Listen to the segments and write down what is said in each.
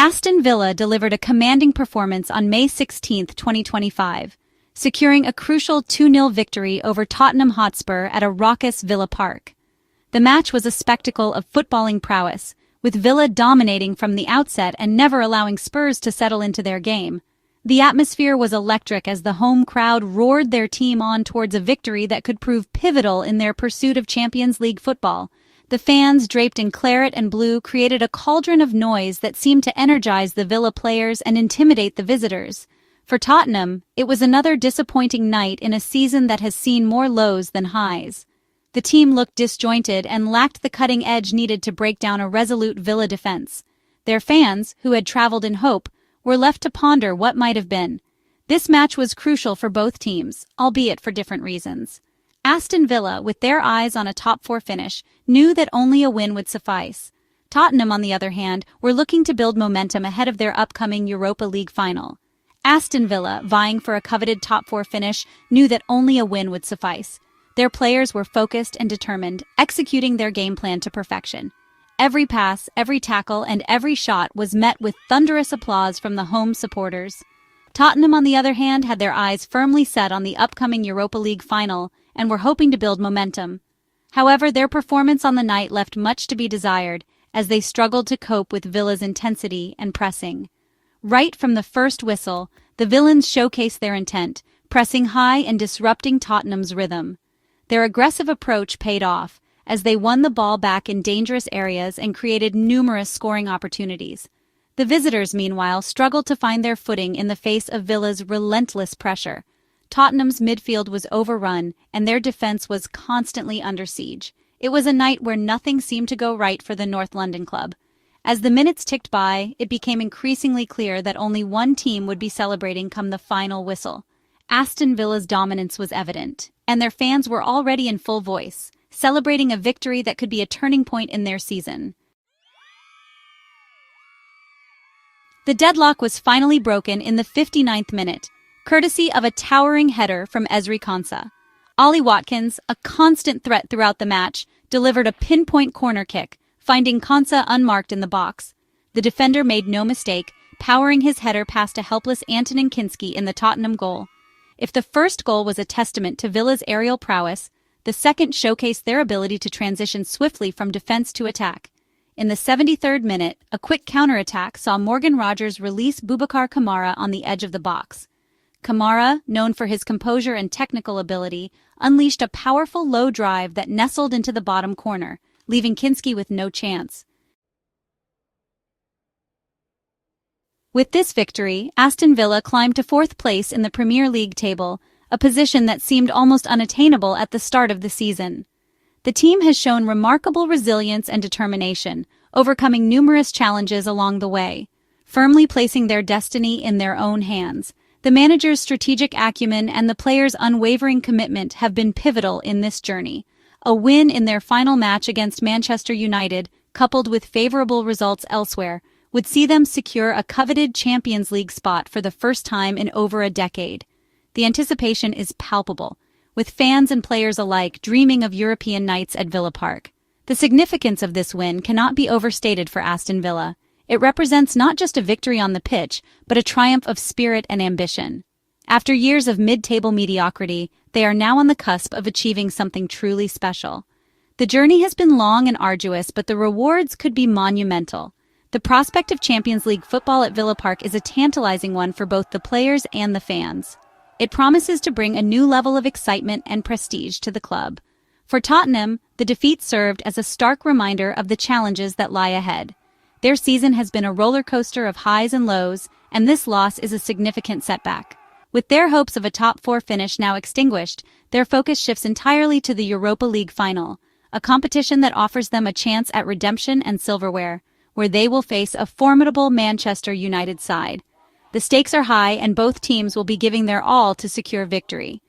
Aston Villa delivered a commanding performance on May 16, 2025, securing a crucial 2-0 victory over Tottenham Hotspur at a raucous Villa Park. The match was a spectacle of footballing prowess, with Villa dominating from the outset and never allowing Spurs to settle into their game. The atmosphere was electric as the home crowd roared their team on towards a victory that could prove pivotal in their pursuit of Champions League football. The fans, draped in claret and blue, created a cauldron of noise that seemed to energize the Villa players and intimidate the visitors. For Tottenham, it was another disappointing night in a season that has seen more lows than highs. The team looked disjointed and lacked the cutting edge needed to break down a resolute Villa defense. Their fans, who had traveled in hope, were left to ponder what might have been. This match was crucial for both teams, albeit for different reasons. Aston Villa, with their eyes on a top-4 finish, knew that only a win would suffice. Tottenham, on the other hand, were looking to build momentum ahead of their upcoming Europa League final. Aston Villa, vying for a coveted top-4 finish, knew that only a win would suffice. Their players were focused and determined, executing their game plan to perfection. Every pass, every tackle, and every shot was met with thunderous applause from the home supporters. Tottenham, on the other hand, had their eyes firmly set on the upcoming Europa League final and were hoping to build momentum. However, their performance on the night left much to be desired, as they struggled to cope with Villa's intensity and pressing. Right from the first whistle, the villains showcased their intent, pressing high and disrupting Tottenham's rhythm. Their aggressive approach paid off, as they won the ball back in dangerous areas and created numerous scoring opportunities. The visitors, meanwhile, struggled to find their footing in the face of Villa's relentless pressure. Tottenham's midfield was overrun, and their defense was constantly under siege. It was a night where nothing seemed to go right for the North London club. As the minutes ticked by, it became increasingly clear that only one team would be celebrating come the final whistle. Aston Villa's dominance was evident, and their fans were already in full voice, celebrating a victory that could be a turning point in their season. The deadlock was finally broken in the 59th minute, courtesy of a towering header from Ezri Konsa. Ollie Watkins, a constant threat throughout the match, delivered a pinpoint corner kick, finding Konsa unmarked in the box. The defender made no mistake, powering his header past a helpless Antonin Kinski in the Tottenham goal. If the first goal was a testament to Villa's aerial prowess, the second showcased their ability to transition swiftly from defense to attack. In the 73rd minute, a quick counterattack saw Morgan Rogers release Boubacar Kamara on the edge of the box. Kamara, known for his composure and technical ability, unleashed a powerful low drive that nestled into the bottom corner, leaving Kinski with no chance. With this victory, Aston Villa climbed to 4th place in the Premier League table, a position that seemed almost unattainable at the start of the season. The team has shown remarkable resilience and determination, overcoming numerous challenges along the way, firmly placing their destiny in their own hands. The manager's strategic acumen and the players' unwavering commitment have been pivotal in this journey. A win in their final match against Manchester United, coupled with favorable results elsewhere, would see them secure a coveted Champions League spot for the first time in over a decade. The anticipation is palpable, with fans and players alike dreaming of European nights at Villa Park. The significance of this win cannot be overstated for Aston Villa. It represents not just a victory on the pitch, but a triumph of spirit and ambition. After years of mid-table mediocrity, they are now on the cusp of achieving something truly special. The journey has been long and arduous, but the rewards could be monumental. The prospect of Champions League football at Villa Park is a tantalizing one for both the players and the fans. It promises to bring a new level of excitement and prestige to the club. For Tottenham, the defeat served as a stark reminder of the challenges that lie ahead. Their season has been a roller coaster of highs and lows, and this loss is a significant setback. With their hopes of a top-4 finish now extinguished, their focus shifts entirely to the Europa League final, a competition that offers them a chance at redemption and silverware, where they will face a formidable Manchester United side. The stakes are high, and both teams will be giving their all to secure victory.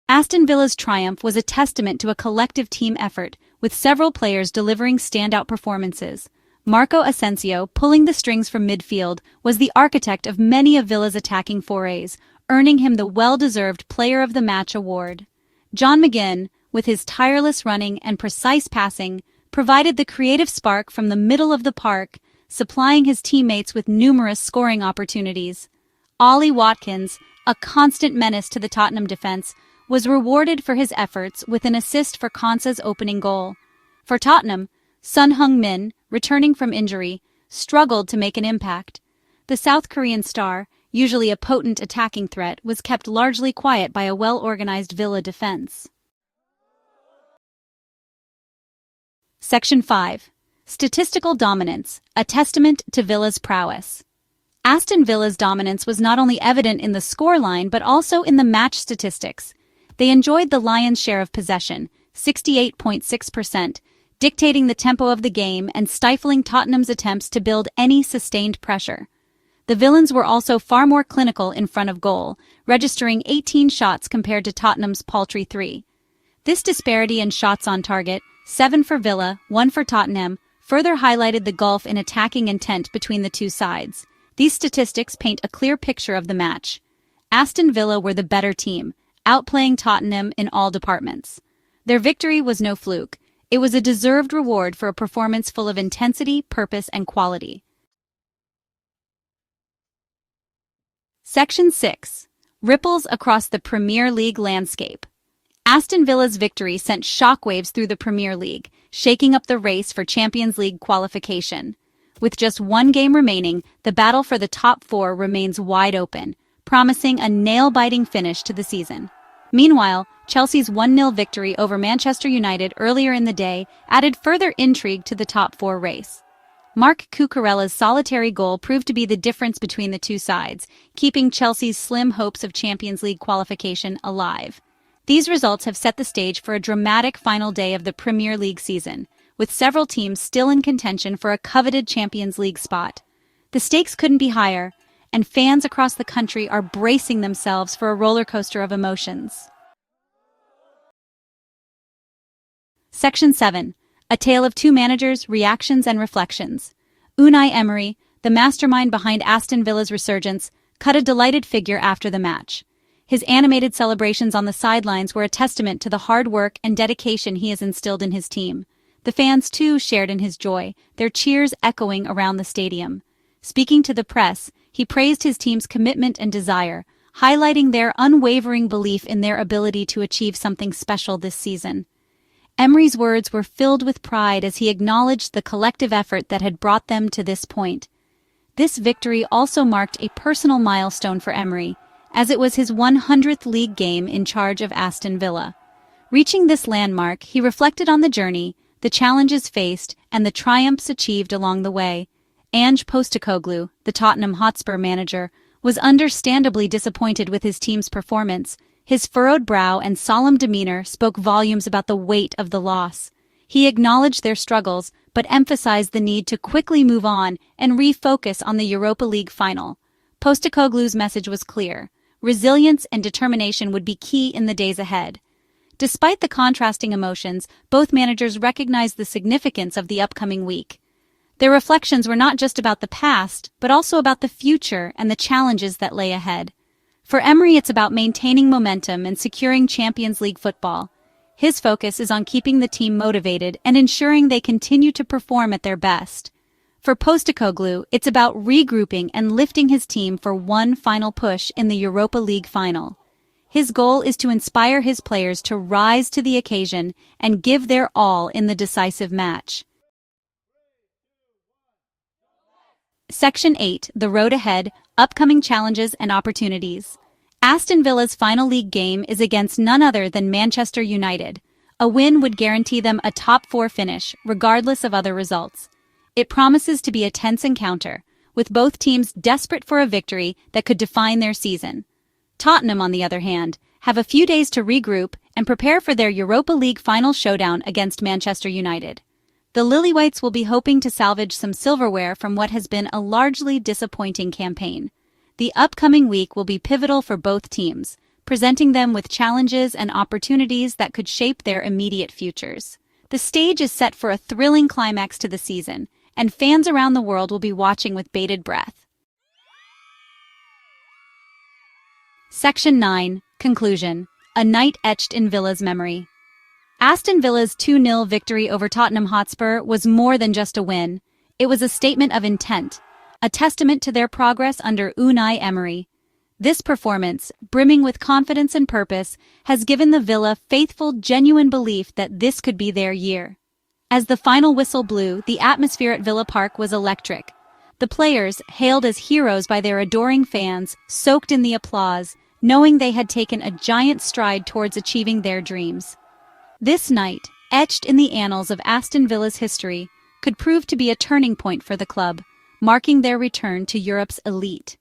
Aston Villa's triumph was a testament to a collective team effort, with several players delivering standout performances. Marco Asensio, pulling the strings from midfield, was the architect of many of Villa's attacking forays, earning him the well-deserved Player of the Match award. John McGinn, with his tireless running and precise passing, provided the creative spark from the middle of the park, supplying his teammates with numerous scoring opportunities. Ollie Watkins, a constant menace to the Tottenham defense, was rewarded for his efforts with an assist for Konsa's opening goal. For Tottenham, Son Heung-min, returning from injury, struggled to make an impact. The South Korean star, usually a potent attacking threat, was kept largely quiet by a well-organized Villa defense. Section 5. Statistical dominance, a testament to Villa's prowess. Aston Villa's dominance was not only evident in the scoreline but also in the match statistics. They enjoyed the lion's share of possession, 68.6%, dictating the tempo of the game and stifling Tottenham's attempts to build any sustained pressure. The Villains were also far more clinical in front of goal, registering 18 shots compared to Tottenham's paltry 3. This disparity in shots on target, 7 for Villa, 1 for Tottenham, further highlighted the gulf in attacking intent between the two sides. These statistics paint a clear picture of the match. Aston Villa were the better team, outplaying Tottenham in all departments. Their victory was no fluke. It was a deserved reward for a performance full of intensity, purpose, and quality. Section 6. Ripples across the Premier League landscape. Aston Villa's victory sent shockwaves through the Premier League, shaking up the race for Champions League qualification. With just one game remaining, the battle for the top 4 remains wide open, promising a nail-biting finish to the season. Meanwhile, Chelsea's 1-0 victory over Manchester United earlier in the day added further intrigue to the top 4 race. Marc Cucurella's solitary goal proved to be the difference between the two sides, keeping Chelsea's slim hopes of Champions League qualification alive. These results have set the stage for a dramatic final day of the Premier League season, with several teams still in contention for a coveted Champions League spot. The stakes couldn't be higher, and fans across the country are bracing themselves for a roller coaster of emotions. Section 7. A tale of two managers, reactions, and reflections. Unai Emery, the mastermind behind Aston Villa's resurgence, cut a delighted figure after the match. His animated celebrations on the sidelines were a testament to the hard work and dedication he has instilled in his team. The fans, too, shared in his joy, their cheers echoing around the stadium. Speaking to the press, he praised his team's commitment and desire, highlighting their unwavering belief in their ability to achieve something special this season. Emery's words were filled with pride as he acknowledged the collective effort that had brought them to this point. This victory also marked a personal milestone for Emery, as it was his 100th league game in charge of Aston Villa. Reaching this landmark, he reflected on the journey, the challenges faced, and the triumphs achieved along the way. Ange Postecoglou, the Tottenham Hotspur manager, was understandably disappointed with his team's performance. His furrowed brow and solemn demeanor spoke volumes about the weight of the loss. He acknowledged their struggles, but emphasized the need to quickly move on and refocus on the Europa League final. Postecoglou's message was clear. Resilience and determination would be key in the days ahead. Despite the contrasting emotions, both managers recognized the significance of the upcoming week. Their reflections were not just about the past, but also about the future and the challenges that lay ahead. For Emery, it's about maintaining momentum and securing Champions League football. His focus is on keeping the team motivated and ensuring they continue to perform at their best. For Postecoglou, it's about regrouping and lifting his team for one final push in the Europa League final. His goal is to inspire his players to rise to the occasion and give their all in the decisive match. Section 8. The road ahead, upcoming challenges and opportunities. Aston Villa's final league game is against none other than Manchester United. A win would guarantee them a top 4 finish, regardless of other results. It promises to be a tense encounter, with both teams desperate for a victory that could define their season. Tottenham, on the other hand, have a few days to regroup and prepare for their Europa League final showdown against Manchester United. The Lilywhites will be hoping to salvage some silverware from what has been a largely disappointing campaign. The upcoming week will be pivotal for both teams, presenting them with challenges and opportunities that could shape their immediate futures. The stage is set for a thrilling climax to the season, and fans around the world will be watching with bated breath. Section 9. Conclusion. A night etched in Villa's memory. Aston Villa's 2-0 victory over Tottenham Hotspur was more than just a win. It was a statement of intent, a testament to their progress under Unai Emery. This performance, brimming with confidence and purpose, has given the Villa faithful, genuine belief that this could be their year. As the final whistle blew, the atmosphere at Villa Park was electric. The players, hailed as heroes by their adoring fans, soaked in the applause, knowing they had taken a giant stride towards achieving their dreams. This night, etched in the annals of Aston Villa's history, could prove to be a turning point for the club, marking their return to Europe's elite.